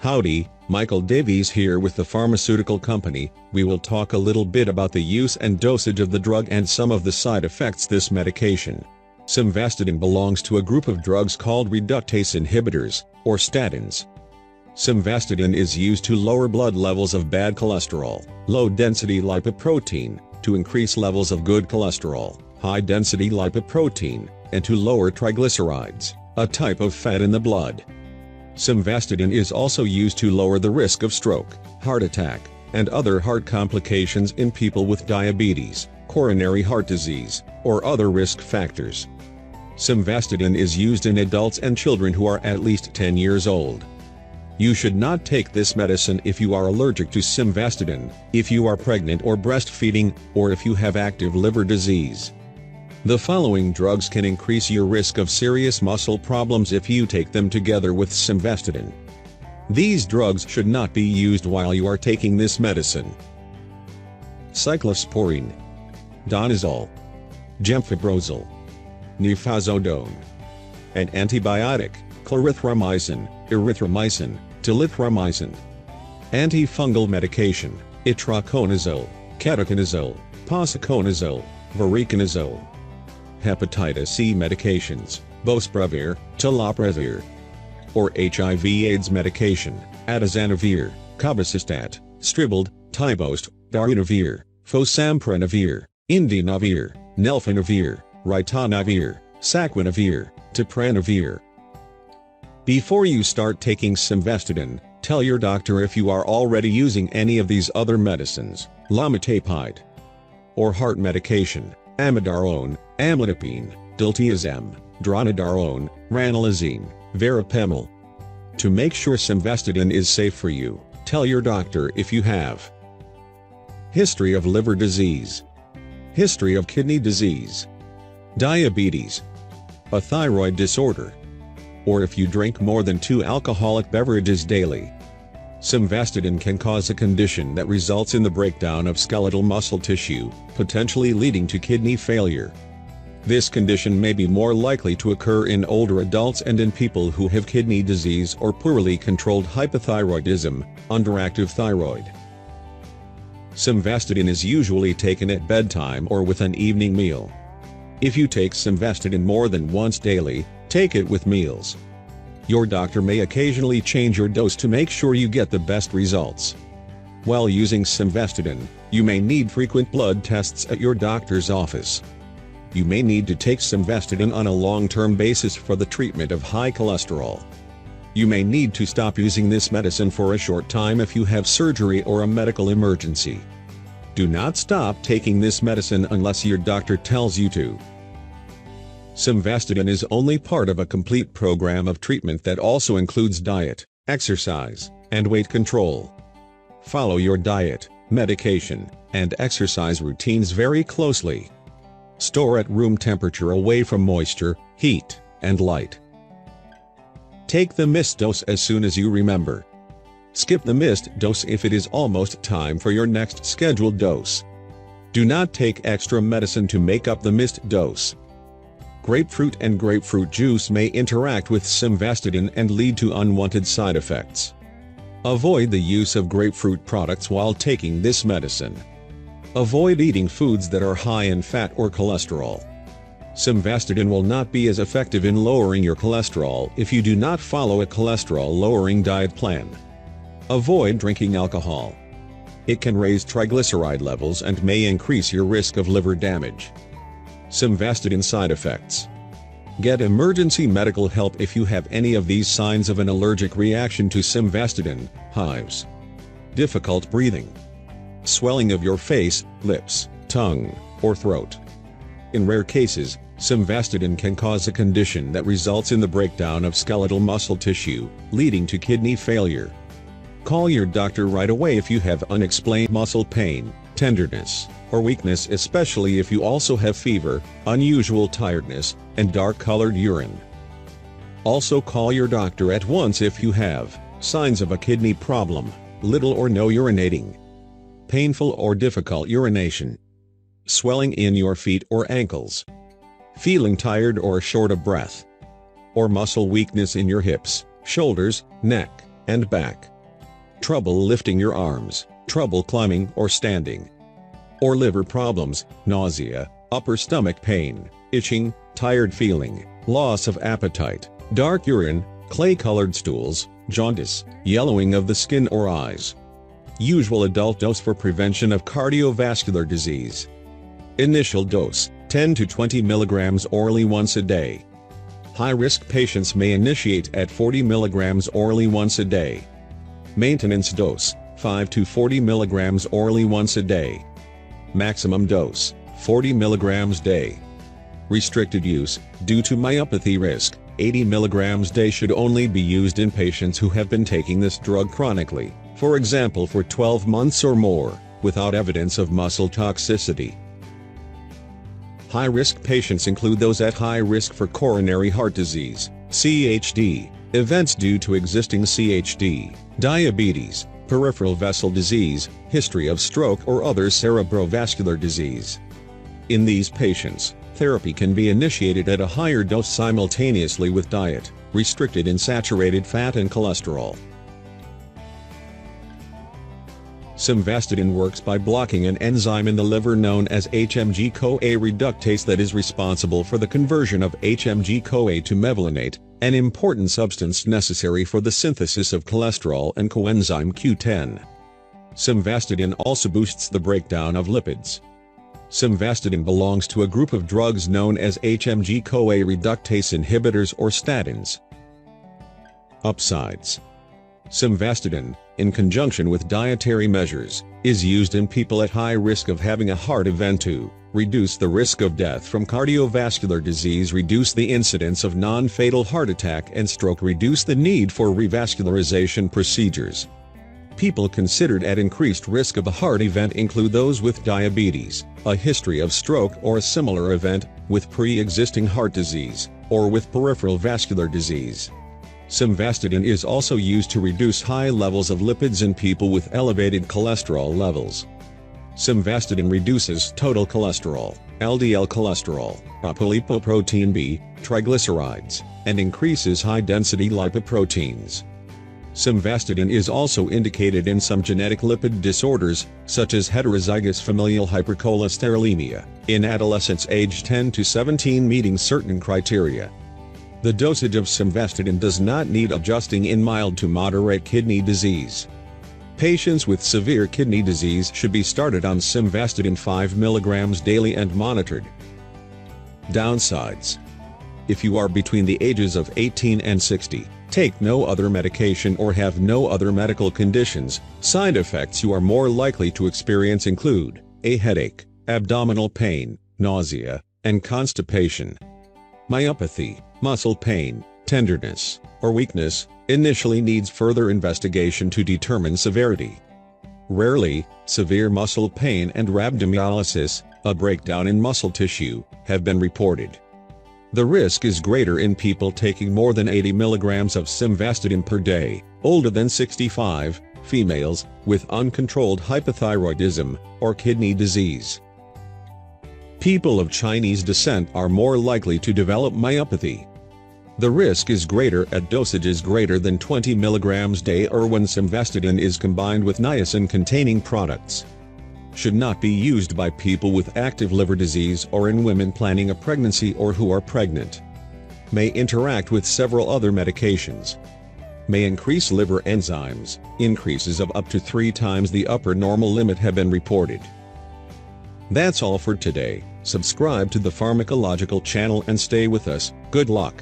Howdy, Michael Davies here with the pharmaceutical company. We will talk a little bit about the use and dosage of the drug and some of the side effects this medication. Simvastatin belongs to a group of drugs called reductase inhibitors, or statins. Simvastatin is used to lower blood levels of bad cholesterol, low-density lipoprotein, to increase levels of good cholesterol, high-density lipoprotein, and to lower triglycerides, a type of fat in the blood. Simvastatin is also used to lower the risk of stroke, heart attack, and other heart complications in people with diabetes, coronary heart disease, or other risk factors. Simvastatin is used in adults and children who are at least 10 years old. You should not take this medicine if you are allergic to simvastatin, if you are pregnant or breastfeeding, or if you have active liver disease. The following drugs can increase your risk of serious muscle problems if you take them together with simvastatin. These drugs should not be used while you are taking this medicine. Cyclosporine, donazole, gemfibrozil, nifazodone. An antibiotic, clarithromycin, erythromycin, telithromycin. Antifungal medication, itraconazole, ketoconazole, posaconazole, voriconazole. Hepatitis C medications, bosprovir, telaprevir. Or HIV/AIDS medication, atazanavir, cabazistat, stribald, tybost, darunavir, fosamprenavir, indinavir, nelfinavir, ritonavir, saquinavir, tipranavir. Before you start taking simvastatin, tell your doctor if you are already using any of these other medicines, lamotapide, or heart medication, amiodarone, amlodipine, diltiazem, dronedarone, ranelazine, verapamil. To make sure simvastatin is safe for you, tell your doctor if you have history of liver disease, history of kidney disease, diabetes, a thyroid disorder, or if you drink more than 2 alcoholic beverages daily. Simvastatin can cause a condition that results in the breakdown of skeletal muscle tissue, potentially leading to kidney failure. This condition may be more likely to occur in older adults and in people who have kidney disease or poorly controlled hypothyroidism, underactive thyroid. Simvastatin is usually taken at bedtime or with an evening meal. If you take simvastatin more than once daily, take it with meals. Your doctor may occasionally change your dose to make sure you get the best results. While using simvastatin, you may need frequent blood tests at your doctor's office. You may need to take simvastatin on a long-term basis for the treatment of high cholesterol. You may need to stop using this medicine for a short time if you have surgery or a medical emergency. Do not stop taking this medicine unless your doctor tells you to. Simvastatin is only part of a complete program of treatment that also includes diet, exercise, and weight control. Follow your diet, medication, and exercise routines very closely. Store at room temperature away from moisture, heat, and light. Take the missed dose as soon as you remember. Skip the missed dose if it is almost time for your next scheduled dose. Do not take extra medicine to make up the missed dose. Grapefruit and grapefruit juice may interact with simvastatin and lead to unwanted side effects. Avoid the use of grapefruit products while taking this medicine. Avoid eating foods that are high in fat or cholesterol. Simvastatin will not be as effective in lowering your cholesterol if you do not follow a cholesterol-lowering diet plan. Avoid drinking alcohol. It can raise triglyceride levels and may increase your risk of liver damage. Simvastatin side effects. Get emergency medical help if you have any of these signs of an allergic reaction to simvastatin: hives, difficult breathing, swelling of your face, lips, tongue, or throat. In rare cases, simvastatin can cause a condition that results in the breakdown of skeletal muscle tissue, leading to kidney failure. Call your doctor right away if you have unexplained muscle pain, tenderness, or weakness, especially if you also have fever, unusual tiredness, and dark-colored urine. Also call your doctor at once if you have signs of a kidney problem, little or no urinating, painful or difficult urination, swelling in your feet or ankles, feeling tired or short of breath, or muscle weakness in your hips, shoulders, neck, and back. trouble lifting your arms, trouble climbing or standing. Or liver problems, nausea, upper stomach pain, itching, tired feeling, loss of appetite, dark urine, clay-colored stools, jaundice, yellowing of the skin or eyes. Usual adult dose for prevention of cardiovascular disease. Initial dose, 10 to 20 mg orally once a day. High-risk patients may initiate at 40 mg orally once a day. Maintenance dose, 5 to 40 mg orally once a day. Maximum dose, 40 mg day. Restricted use, due to myopathy risk, 80 mg day should only be used in patients who have been taking this drug chronically, for example for 12 months or more, without evidence of muscle toxicity. High-risk patients include those at high risk for coronary heart disease, CHD, events due to existing CHD, diabetes, peripheral vessel disease, history of stroke or other cerebrovascular disease. In these patients, therapy can be initiated at a higher dose simultaneously with diet, restricted in saturated fat and cholesterol. Simvastatin works by blocking an enzyme in the liver known as HMG-CoA reductase that is responsible for the conversion of HMG-CoA to mevalonate, an important substance necessary for the synthesis of cholesterol and coenzyme Q10. Simvastatin also boosts the breakdown of lipids. Simvastatin belongs to a group of drugs known as HMG-CoA reductase inhibitors or statins. Upsides. Simvastatin, in conjunction with dietary measures, is used in people at high risk of having a heart event to reduce the risk of death from cardiovascular disease, reduce the incidence of non-fatal heart attack and stroke, reduce the need for revascularization procedures. People considered at increased risk of a heart event include those with diabetes, a history of stroke or a similar event, with pre-existing heart disease, or with peripheral vascular disease. Simvastatin is also used to reduce high levels of lipids in people with elevated cholesterol levels. Simvastatin reduces total cholesterol, LDL cholesterol, apolipoprotein B, triglycerides, and increases high-density lipoproteins. Simvastatin is also indicated in some genetic lipid disorders, such as heterozygous familial hypercholesterolemia, in adolescents aged 10 to 17 meeting certain criteria. The dosage of simvastatin does not need adjusting in mild to moderate kidney disease. Patients with severe kidney disease should be started on simvastatin 5 mg daily and monitored. Downsides. If you are between the ages of 18 and 60, take no other medication or have no other medical conditions, side effects you are more likely to experience include a headache, abdominal pain, nausea, and constipation. Myopathy, muscle pain, tenderness, or weakness, initially needs further investigation to determine severity. Rarely, severe muscle pain and rhabdomyolysis, a breakdown in muscle tissue, have been reported. The risk is greater in people taking more than 80 mg of simvastatin per day, older than 65, females, with uncontrolled hypothyroidism, or kidney disease. People of Chinese descent are more likely to develop myopathy. The risk is greater at dosages greater than 20 mg day or when simvastatin is combined with niacin-containing products. Should not be used by people with active liver disease or in women planning a pregnancy or who are pregnant. May interact with several other medications. May increase liver enzymes. Increases of up to 3 times the upper normal limit have been reported. That's all for today. Subscribe to the Pharmacological channel and stay with us. Good luck.